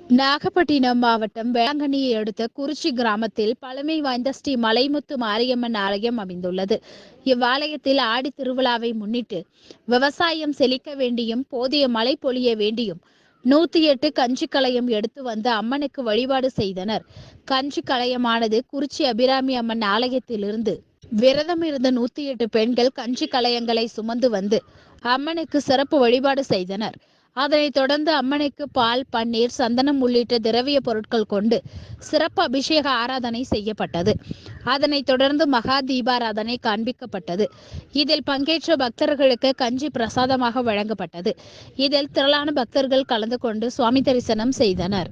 நாகப்பட்டினம் மாவட்டம் வேளாங்கண்ணியை அடுத்த குறிச்சி கிராமத்தில் பழமை வாய்ந்த ஸ்ரீ மலைமுத்து மாரியம்மன் ஆலயம் அமைந்துள்ளது. இவ்வாலயத்தில் ஆடி திருவிழாவை முன்னிட்டு விவசாயம் செழிக்க வேண்டியும் போதிய மழை பொழிய வேண்டியும் 108 கஞ்சி கலயம் எடுத்து வந்து அம்மனுக்கு வழிபாடு செய்தனர். கஞ்சி கலயமானது குறிச்சி அபிராமி அம்மன் ஆலயத்திலிருந்து விரதம் இருந்த 108 பெண்கள் கஞ்சி கலயங்களை சுமந்து வந்து அம்மனுக்கு சிறப்பு வழிபாடு செய்தனர். அதனைத் தொடர்ந்து அம்மனுக்கு பால், பன்னீர், சந்தனம் உள்ளிட்ட திரவிய பொருட்கள் கொண்டு சிறப்பு அபிஷேக ஆராதனை செய்யப்பட்டது. அதனைத் தொடர்ந்து மகா தீபாராதனை காண்பிக்கப்பட்டது. இதில் பங்கேற்ற பக்தர்களுக்கு கஞ்சி பிரசாதமாக வழங்கப்பட்டது. இதில் திரளான பக்தர்கள் கலந்து கொண்டு சுவாமி தரிசனம் செய்தனர்.